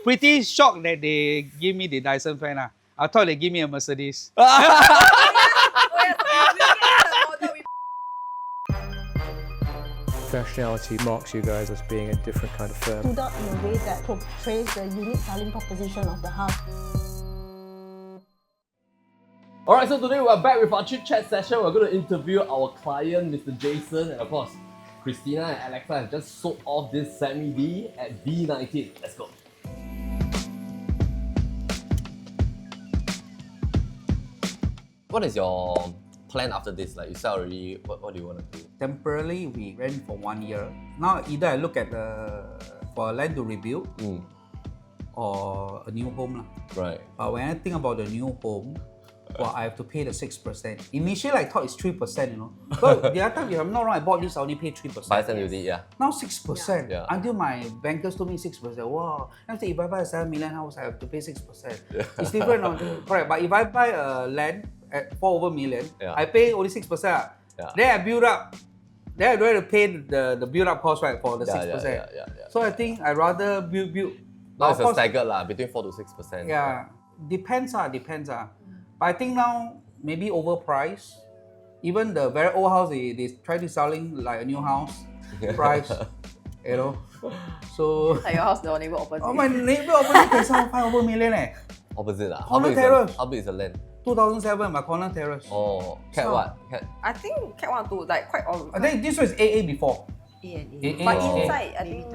pretty shocked that they give me the Dyson fan. I thought they give me a Mercedes. Professionality marks you guys as being a different kind of firm. stood out in a way that portrays the unique selling proposition of the house. Alright, so today we're back with our Chit Chat session. We're going to interview our client, Mr. Jason, and of course, Christina and Alexa have just sold off this semi-D at B19. Let's go. What is your plan after this? Like, you sell already, what do you want to do? Temporarily, we rent for 1 year. Now, either I look at for land to rebuild or a new home. Right. But when I think about the new home, well, I have to pay the 6%. Initially, I thought it's 3%, you know. But the other time, if I'm not wrong, I bought this, I only paid 3%. Buy stamp duty, yeah. Now 6%. Yeah. Until my bankers told me 6%. Wow. I say if I buy a 7 million house, I have to pay 6%. Yeah. It's different, correct. But if I buy a land at 4 over million, Yeah. I pay only 6%. Yeah. Then I build up. Then I don't have to pay the build up cost, right, for the 6%. Yeah. So I think I rather build. Now it's Of a course, staggered between 4 to 6%. yeah, depends. But I think now maybe overpriced. Even the very old house, they try to selling like a new house price, you know. So Like your house, the neighbor opposite. oh, my neighbor opposite can sell 5 over million Opposite lah. Corner terrace. How big is the land? 2007, my corner terrace. Oh, cat So- what? Cat. I think Cat 1 2 like quite all. I think this was AA before. A&E. A- But A- inside, I think.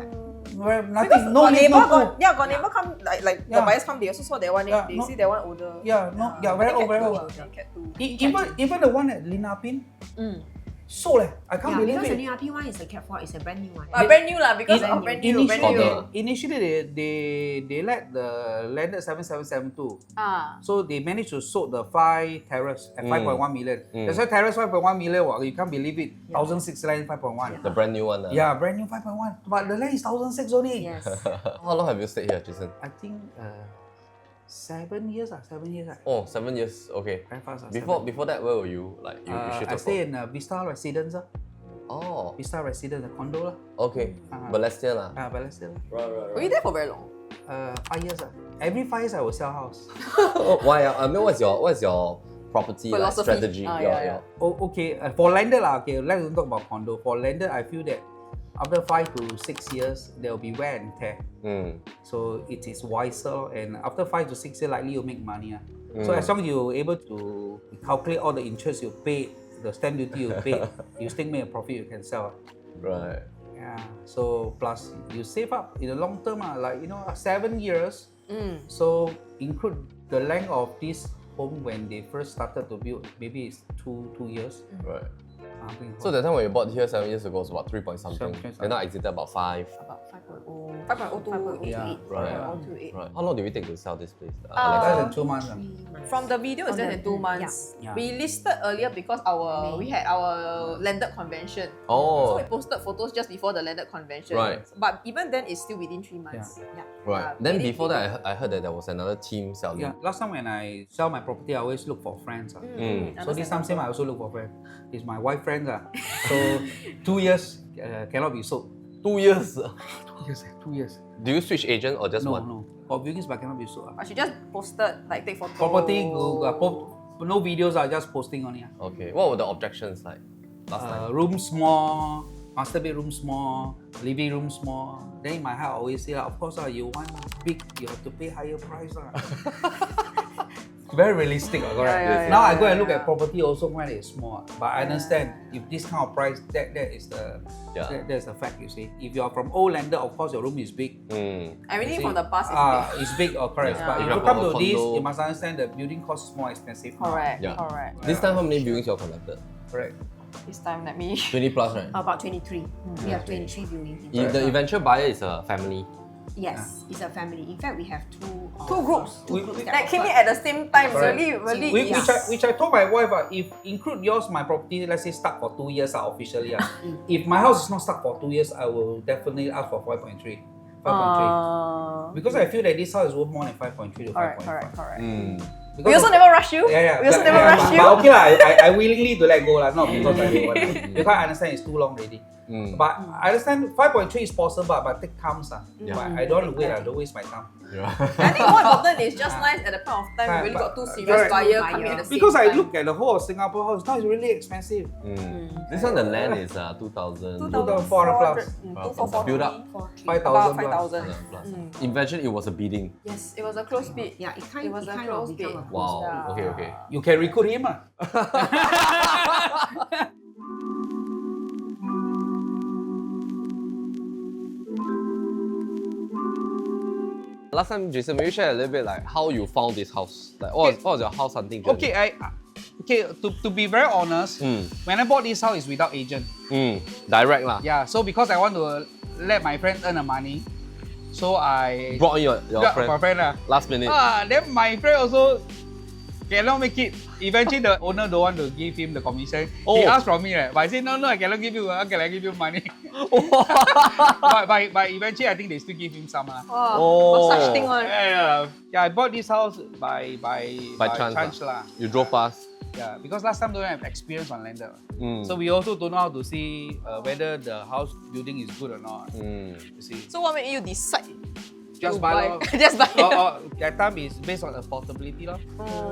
Well, Because nothing, no got lift, neighbor, no pool. got neighbor come like the Yeah. buyers come. They also saw that one. Yeah, They no- see that one older. Yeah, no, yeah, I very think old, very Cat 2 old. I think Cat 2. Even the one at Lina Pin, sold I can't Yeah, believe because the it. new RP one is a Cat 4, it's a brand new one. Brand new lah because In- of brand new. Initially, they let the landed 7772. So they managed to sold the 5 terrace at 5.1 million. That's why terrace 5.1 million. Well, you can't believe it. 1,006 land 5.1. The brand new one. Yeah, brand new 5.1. But the land is 1,006 only. Yes. How long have you stayed here, Jason? I think 7 years. 7 years. Oh, 7 years. Okay. Very fast. Before that, where were you? Like you shifted I stay from? in Vista Residence. Oh, Vista Residence, a condo. okay. Balestier lah. Balestier. Were you there for very long? 5 years. Every 5 years I will sell house. Why? I mean, what's your property Philosophy. strategy? Yeah. Oh, okay. For landed okay. Let's talk about condo. For landed, I feel that after 5 to 6 years, there will be wear and tear. So it is wiser, and after 5 to 6 years, likely you'll make money. So as long as you're able to calculate all the interest you paid, the stamp duty you paid, you still make a profit, you can sell. Right. Yeah. So plus you save up in the long term, like 7 years. So include the length of this home when they first started to build, maybe it's 2 years. Right. So that time when you bought here 7 years ago, it was about 3 point something. 3 point And now exited about 5. About 5.0. 5.02. Yeah. Right. 5.028. Right. How long did we take to sell this place? Less than 2 months. 3 months. From the video, it's From less than the- 2 months. yeah. We listed earlier because we had our landed convention. So Oh, we posted photos just before the landed convention. Right. But even then, it's still within 3 months. Yeah. right. Then before that, I heard that there was another team selling. Yeah. Last time when I sell my property, I always look for friends. So this time same, I also look for friends. It's my wife friends. So 2 years cannot be sold. 2 years. 2 years. Do you switch agent or just one? No. For viewings, but cannot be sold. But she just posted, like, take photos. Property, no videos, are just posting on here. Okay. What were the objections like last time? Room small, master bedroom small, living room small. Then in my heart, I always say, of course, you want big, you have to pay higher price. Very realistic, correct? Yeah, Now I yeah, go and look yeah. at property also when it's small. But I understand if this kind of price, that is the that's the fact, you see. If you are from old lander, of course your room is big. Everything See, from the past is big. it's big or correct. Yeah. But if If you you're come from to a this, condo- you must understand the building cost is more expensive. now. Correct. Yeah. Correct. This time, how many viewings you conducted? Correct. This time, let me. 20 plus, right? About 23. We have 23 viewings. in The eventual buyer is a family. Yes, it's a family. In fact, we have two groups. We- That came in at the same time. Correct. Really. Which I told my wife, if include yours, my property, let's say stuck for 2 years officially. If my house is not stuck for 2 years, I will definitely ask for 5.3. 5.3. Because I feel that this house is worth more than 5.3 to 5.5. Correct. Because We also of- never rush you. Yeah. We also never rush you. But okay lah, I willingly to let go lah, not because I don't want. Because I understand it's too long already. But I understand 5.3 is possible, but take time. Yeah. But I don't want to wait, I don't waste my time. I think more important is just nice at the point of time we really got two serious buyers coming at the same Because time. I look at the whole of Singapore house, now it's really expensive. This one, the land is 2,000. 2,400 plus. 2,400. Build up 5,000 About plus. 5,000. plus. Eventually, it was a bidding. Yes, it was a close bid. Yeah, it kind, It was it a kind close of become bid. a close Wow. bid. Okay. You can recruit him. Last time, Jason, maybe share a little bit like how you found this house. Like, what was your house hunting journey? Okay, to be very honest, when I bought this house, it's without agent. Direct lah. Yeah, so because I want to let my friend earn the money, so I Brought in your got friend my friend. last minute. Then my friend also cannot make it. Eventually, the owner don't want to give him the commission. He asked from me, right? But I said, no, I cannot give you. How can I give you money? but eventually, I think they still give him some. Got such thing on. Yeah, I bought this house by chance lah. You drove past. Yeah, because last time don't have experience on lender. So we also don't know how to see whether the house building is good or not. You see. So what made you decide? Just to buy lor. Just buy. That time is based on affordability lor.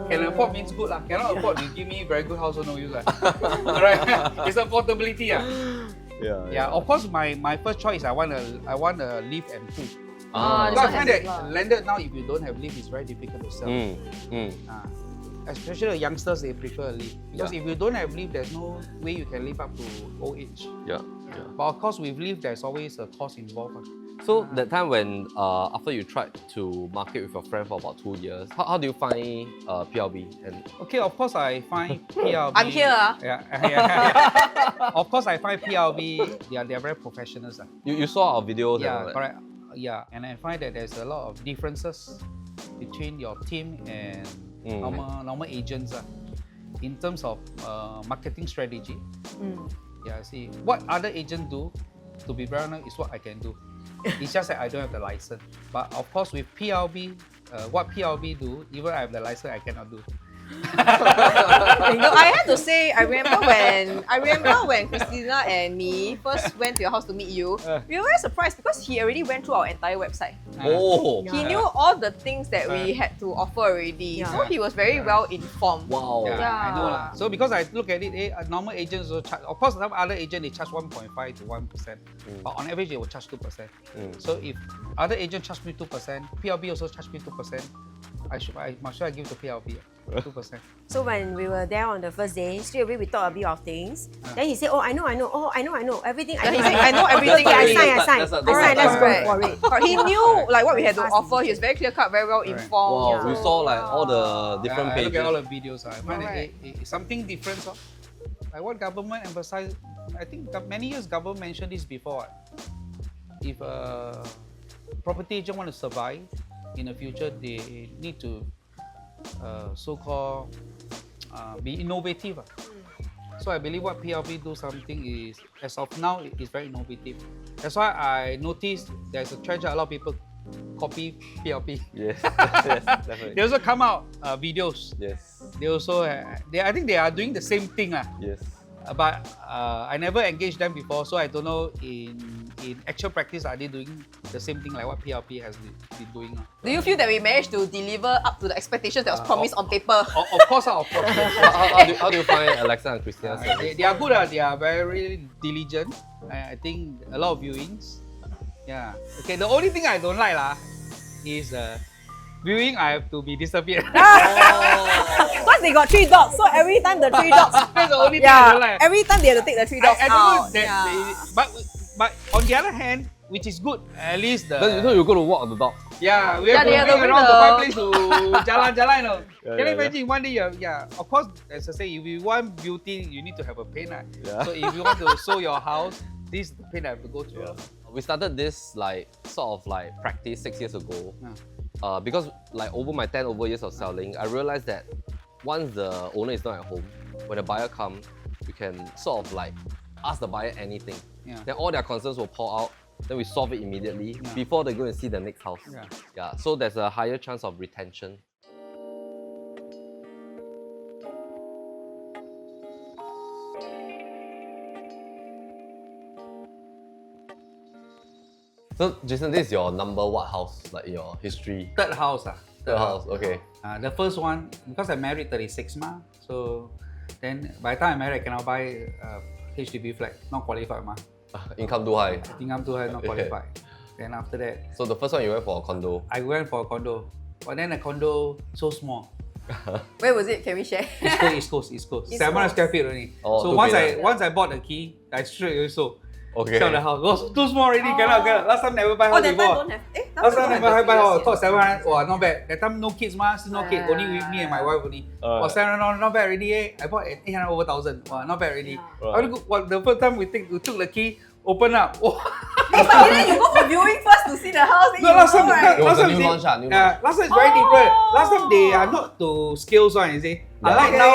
Can afford means good lah. Cannot afford, you give me very good house, so no use lah. Correct. It's affordability ah. Yeah. Of course, my first choice I want a lift and pool. Ah, Because I this find one that has it lah. landed now, if you don't have lift, it's very difficult to sell. Especially the youngsters, they prefer a lift. Because if you don't have lift, there's no way you can live up to old age. Yeah. But of course, with lift, there's always a cost involved. So that time when after you tried to market with your friend for about 2 years, how do you find PLB? And Okay, of course I find PLB. I'm here. Yeah. Of course I find PLB. They're very professionals. you saw our videos. Yeah, and all that. correct. Yeah, and I find that there's a lot of differences between your team and normal agents. In terms of marketing strategy. Yeah, see what other agents do. To be very honest, is what I can do. It's just that I don't have the license. But of course, with PLB, what PLB do, even I have the license, I cannot do. No, I have to say, I remember when Christina and me first went to your house to meet you, we were very surprised because he already went through our entire website. He knew all the things that we had to offer already. So he was very well informed. Wow. I know lah. So because I look at it, normal agents also charge. Of course, some other agent they charge 1.5 to 1%, but on average they will charge 2%. So if other agent charge me 2%, PLB also charge me 2%. I must sure I give to PLB 2%. So when we were there on the first day, straight away we talked a bit of things. Then he said, "Oh, I know. Oh, I know everything. He said, I know everything. Okay, I sign. Alright, let's go Right. for it." But he knew like what we had to offer. He was very clear cut, very well informed. Wow, we saw like all the different I pages. look at all the videos. I find that it's something different. So, like what government emphasize, I think many years government mentioned this before. If a property agent want to survive in the future, they need to so-called be innovative. So I believe what PLB do something is, as of now, is very innovative. That's why I noticed there's a trend that a lot of people copy PLB. Yes, definitely. They also come out videos. Yes. They also, I think they are doing the same thing. Yes. But I never engaged them before, so I don't know in actual practice are they doing the same thing like what PLP has been doing. Do you feel that we managed to deliver up to the expectations that was promised on paper? Of course. How do you find Alexa and Christina? They are good. They are very diligent. I think a lot of viewings. Yeah. Okay. The only thing I don't like is viewing. I have to be disappeared. Because they got 3 dogs, so every time the 3 dogs. That's the only thing I don't like. Every time they have to take the 3 dogs I don't out. know that but on the other hand, which is good, at least the. So you're going to walk the dog. Yeah, we have to they have to bring around bring to find the- place to jalan-jalan, you know. Can you yeah. imagine one day, of course, as I say, if you want beauty, you need to have a pain. Yeah. So if you want to show your house, this is the pain I have to go through. We started this sort of practice 6 years ago. Because over my 10 years of selling, I realized that once the owner is not at home, when the buyer comes, you can sort of ask the buyer anything. Then all their concerns will pour out. Then we solve it immediately before they go and see the next house. So there's a higher chance of retention. So Jason, this is your number what house, like in your history? Third house. Third house, okay. The first one, because I married 36 ma, so then by the time I married, I cannot buy HDB flat, not qualified ma. Income too high. Income too high, not qualified. Then after that, So the first one you went for a condo. I went for a condo. But then the condo so small. Where was it? Can we share? East Coast. 700 square feet only. Oh, so too once big, once I bought the key, I straight away sold. Okay. Sell the house. It was too small already, cannot. Last time never buy house That before. time don't have. Last time never buy house. Yes, Thought 700. Wow, not bad. That time no kids ma, still no kids. Only with me and my wife only. 700, not bad already. I bought at 800 over 1,000. Wow, not bad already. The first time we took the key, open up. But didn't you go for viewing first to see the house? Then No, you last time, know, right? It was last a time, new launch, new launch. last time it's very different. Last time they are not to scales one, you see. Unlike now,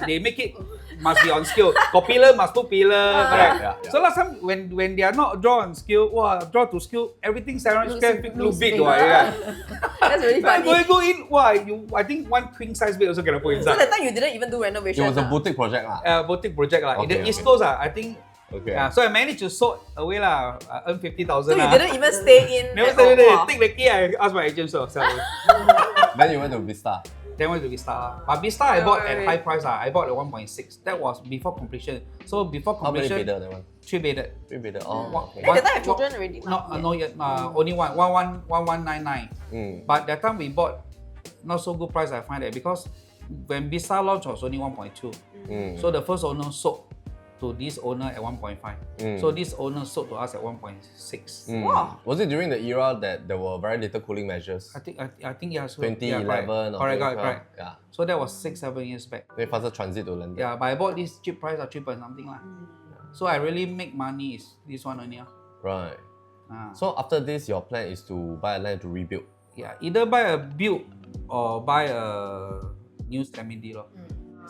they make it must be on scale. Got pillar, must put pillar, correct? Yeah. So last time when they are not draw on scale, draw to scale, everything 700 square feet look big, big. yeah. That's really funny. Go in, I think one queen size bed also cannot put So inside. that time you didn't even do renovation. It was a boutique project lah. Boutique project in the Okay, East okay. Coast, I think. Okay. So I managed to sort away earn 50,000. So you didn't even stay in. Never at stay all. there. Wow. Take the key. I asked my agent to sell it. Then you went to Vista. Then went to Vista. But Vista I bought at Right. high price. I bought at 1.6. That was before completion. So before How many completion, bedder that one? 3 bedded. 3 bedder. Oh, okay. Then that time have children already? No yet. Only 1199. But that time we bought not so good price. I find that because when Vista launched was only 1.2. So the first owner sold to this owner at 1.5. So this owner sold to us at 1.6. Wow. Was it during the era that there were very little cooling measures? I think yeah. So, 2011 or correct. 2012? Yeah. So that was 6-7 years back. Then faster transit to London. Yeah, but I bought this cheap price or cheaper something lah. So I really make money is this one only. Right. So after this, your plan is to buy a land to rebuild. Yeah, either buy a build or buy a new stamina lor.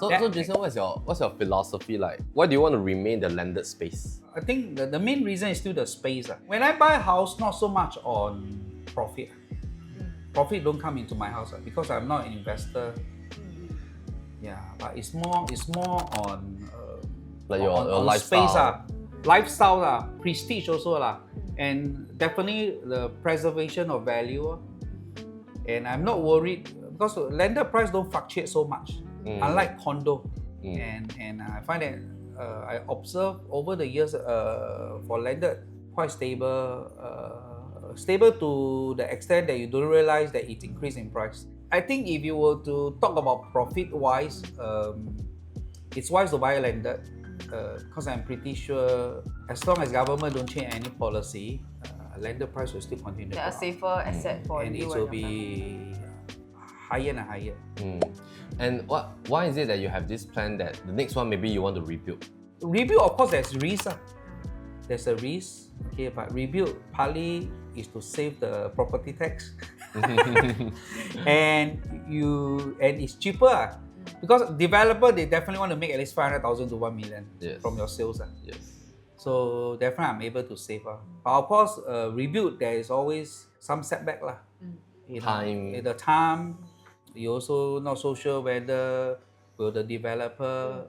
So Jason, what's your philosophy like? Why do you want to remain the landed space? I think the main reason is still the space. When I buy a house, not so much on profit. Profit don't come into my house because I'm not an investor. Yeah, but it's more on Like your on lifestyle. space lifestyle prestige also and definitely the preservation of value. And I'm not worried because landed price don't fluctuate so much. Unlike condo, and I find that I observe over the years for landed quite stable, stable to the extent that you don't realize that it increased in price. I think if you were to talk about profit wise, it's wise to buy a landed because I'm pretty sure as long as government don't change any policy, landed price will still continue to go A up. safer asset for And you. it will be higher and higher. And why is it that you have this plan that the next one maybe you want to rebuild? Rebuild, of course, there's risk. There's a risk, okay, but rebuild partly is to save the property tax, and it's cheaper because developer they definitely want to make at least 500,000 to 1 million from your sales. Yes. So definitely I'm able to save. But of course, rebuild there is always some setback lah. Time. The time. You also not so sure whether will the developer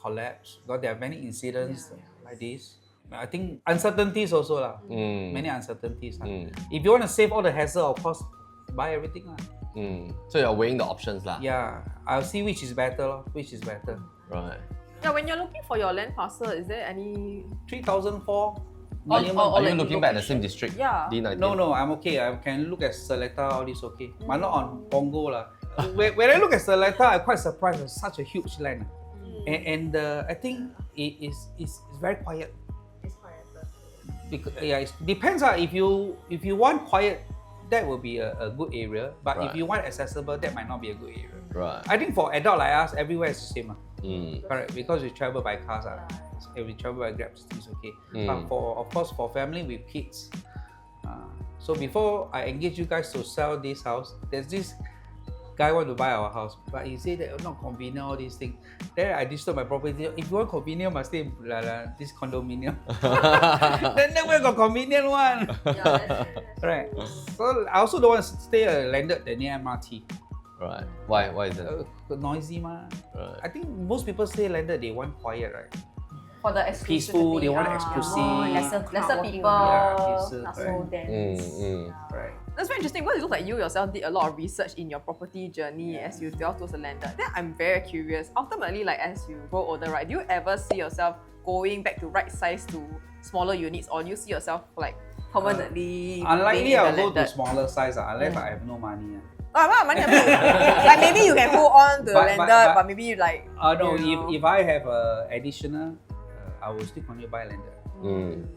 collapse because there are many incidents like this. I think uncertainties also lah. Many uncertainties. If you want to save all the hassle, of course, buy everything lah. So you're weighing the options lah. Yeah, I'll see which is better lor. Which is better. Right. Yeah, when you're looking for your land parcel, is there any 3,004 Are minimum. you looking back at the same district? Yeah. D19? No, I'm okay. I can look at Seletar, all this okay. But not on Punggol lah. When I look at Seletar, I'm quite surprised. It's such a huge land, and I think it's very quiet. It's quieter. Because, it depends. If you want quiet, that will be a good area. But if you want accessible, that might not be a good area. Right. I think for adult like us, everywhere is the same. Correct. Because we travel by cars. If we travel by Grab, it's okay. But of course, for family with kids. So before I engage you guys to sell this house, there's this guy want to buy our house, but he said that not convenient, all these things. Then I disturb my property. If you want convenient, must stay in this condominium. then where got convenient one? Right. So I also don't want to stay landed near MRT. Right. Why is that? Noisy ma. Right. I think most people stay landed, they want quiet, right? For the exclusivity. peaceful. They want ah, exclusive. lesser lesser crowd people. Yeah, not peaceful, so dense. Right. That's very interesting because it looks like you yourself did a lot of research in your property journey as you delve towards the lender. Then I'm very curious. Ultimately, like as you grow older, right, do you ever see yourself going back to right size to smaller units, or do you see yourself like permanently? Unlikely being in I'll the go to landed? smaller size unless I have no money. Money, like maybe you can hold on to the landed, but maybe you like. No, you know. if I have additional, I will still continue to buy landed.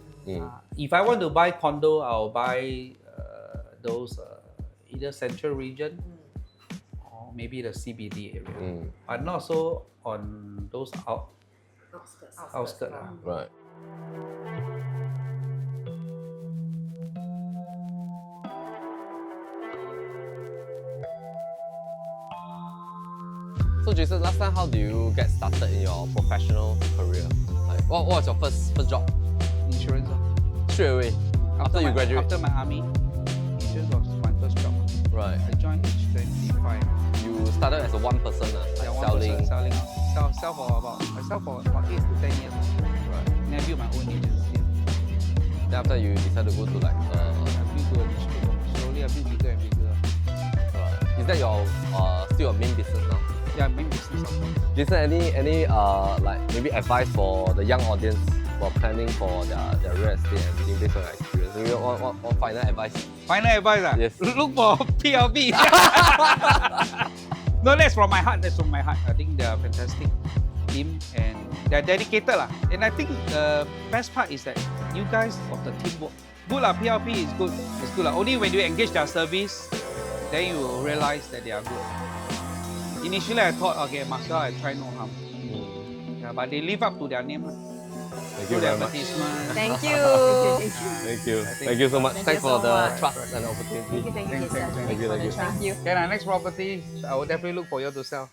If I want to buy condo, I'll buy those either central region or maybe the CBD area, but not so on those outskirts. Right. So Jason, last time how do you get started in your professional career? Like, what was your first job? Insurance. Straight away after you graduate. After my army, insurance was my first job. Right. I joined age 25. You started as a one person, like Yeah, one selling. person selling. Sell for about 8 to 10 years. Right. Then I built my own agency. Then after you decided to go to like. I built to a district. Slowly I built bigger and bigger. Right. Is that your still your main business now? Yeah, main business of course. Jason, any like maybe advice for the young audience for planning for their real estate and everything based on your experience? Maybe what final advice? Final advice, Yes. look for PLB. No, that's from my heart. That's from my heart. I think they are fantastic team and they're dedicated lah. And I think the best part is that you guys of the teamwork. Good lah, PLB is good. It's good lah. Only when you engage their service, then you will realize that they are good. Initially, I thought, okay, must well I try no harm. Yeah, but they live up to their name. Thank you very much. Thank you. Thank you. Thank you so much. Thanks for so the much. trust and opportunity. Thank you, Thank you. Thank you. Okay, next property, I will definitely look for you to sell.